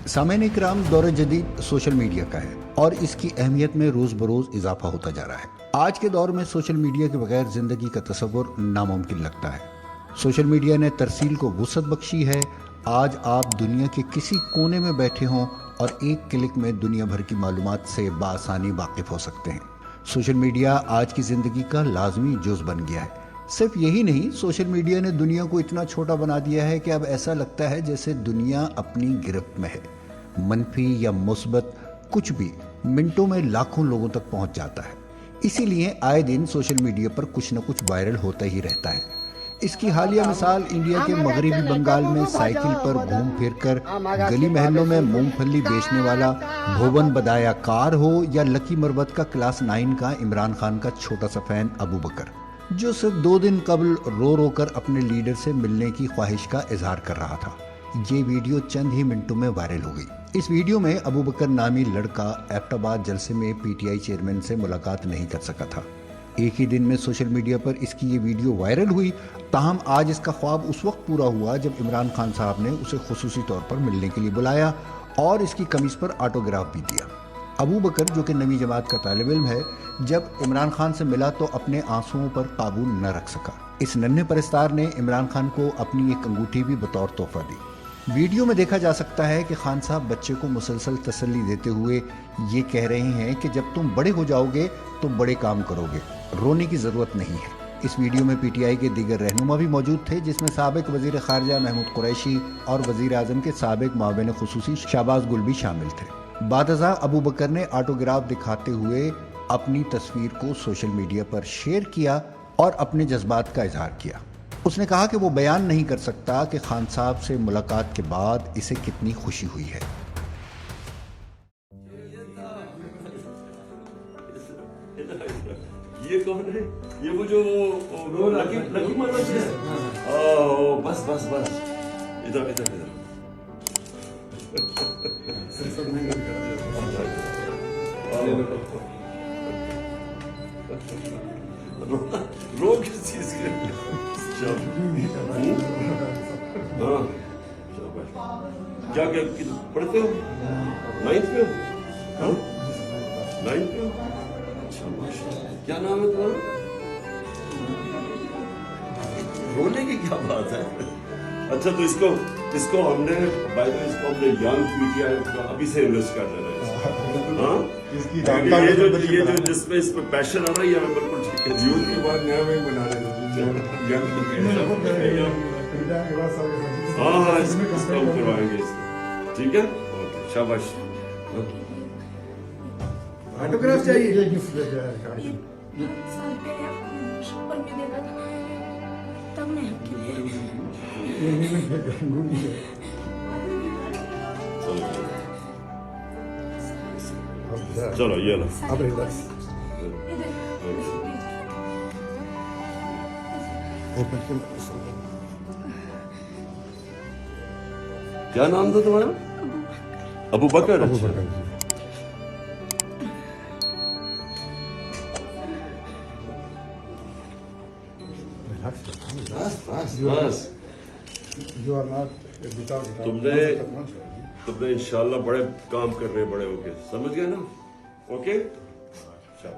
सामईन इकराम, दौर जदीद social media का है और इसकी अहमियत में रोज बरोज इजाफा होता जा रहा है। आज के दौर में सोशल मीडिया के बगैर जिंदगी का तस्वुर नामुमकिन लगता है। सोशल मीडिया ने तरसील को वुसअत बख्शी है। आज आप दुनिया के किसी कोने में बैठे हों और एक क्लिक में दुनिया भर की मालूमात से बासानी वाकिफ हो सकते हैं। सोशल मीडिया आज की जिंदगी का लाजमी जुज़ बन गया है। सिर्फ यही नहीं, सोशल मीडिया ने दुनिया को इतना छोटा बना दिया है कि अब ऐसा लगता है जैसे दुनिया अपनी गिरफ्त में है। मनफी या मुस्बत कुछ भी मिनटों में लाखों लोगों तक पहुंच जाता है। इसीलिए आए दिन सोशल मीडिया पर कुछ न कुछ वायरल होता ही रहता है। इसकी हालिया मिसाल इंडिया के मगरबी बंगाल में साइकिल पर घूम फिर कर गली महलों में मूंगफली बेचने वाला भोवन बदाया कार हो या लकी मरवत का क्लास 9 का इमरान खान का छोटा सा फैन अबू बकर, जो सिर्फ 2 दिन कबल रो रो कर अपने लीडर से मिलने की ख्वाहिश का इजहार कर रहा था। ये वीडियो चंद ही मिनटों में वायरल हो गई। इस वीडियो में अबू बकर नामी लड़का एबटाबाद जलसे में पीटीआई चेयरमैन से मुलाकात नहीं कर सका था। एक ही दिन में सोशल मीडिया पर इसकी ये वीडियो वायरल हुई। ताहम आज इसका ख्वाब उस वक्त पूरा हुआ जब इमरान खान साहब ने उसे खुसूसी तौर पर मिलने के लिए बुलाया और इसकी कमीज पर ऑटोग्राफ भी दिया। अबू बकर, जो कि नवी जमात का तालिब इल्म है, जब इमरान खान से मिला तो अपने आंसुओं पर काबू न रख सका। इस नन्हे परस्तार ने इमरान खान को अपनी एक अंगूठी भी बतौर तोहफा दी। वीडियो में देखा जा सकता है कि खान साहब बच्चे को मुसलसल तसल्ली देते हुए ये कह रहे हैं कि जब तुम बड़े हो जाओगे तो बड़े काम करोगे, रोने की ज़रूरत नहीं है। इस वीडियो में पीटीआई के दीगर रहनुमा भी मौजूद थे, जिसमें साबिक वज़ीर ख़ारजा महमूद कुरैशी और वज़ीर आज़म के साबिक मुआविन ख़ुसूसी शाहबाज गुल भी शामिल थे। बादज़ा अबू बकर ने ऑटोग्राफ दिखाते हुए अपनी तस्वीर को सोशल मीडिया पर शेयर किया और अपने जज्बात का इजहार किया। उसने कहा कि वो बयान नहीं कर सकता कि खान साहब से मुलाकात के बाद इसे कितनी खुशी हुई है। ये कौन है? ये वो जो लकी मरवत है। ओह, बस बस बस, इधर इधर इधर। रो किस चीज के? क्या क्या पढ़ते हो? 9th में? 9th में? क्या नाम है तुम्हारा? रोने की क्या बात है? अच्छा, तो इसको हमने यंग पीटीआई अभी से इन्वेस्ट कर रहे हैं। हाँ, ये जो जिसमें इस पे पैशन आ रहा है, ये बिल्कुल ठीक है। यूथ के बाद नया में बना रहे थे। हाँ, इसको हम करवाएंगे इसको। ठीक है, ओके, शाबाश। ऑटोग्राफ चाहिए। ये गिफ्ट दे दिया है। साल पहले आपको शॉपर में देखा था, तब मैं ये नहीं है। चलो ये लो। अब इधर क्या नाम था तुम्हारा? अबू बकर। अबू बकर जी। बस You are not without तुमने इंशाल्लाह बड़े काम कर रहे, बड़े होके, समझ गए ना? ओके, चलो।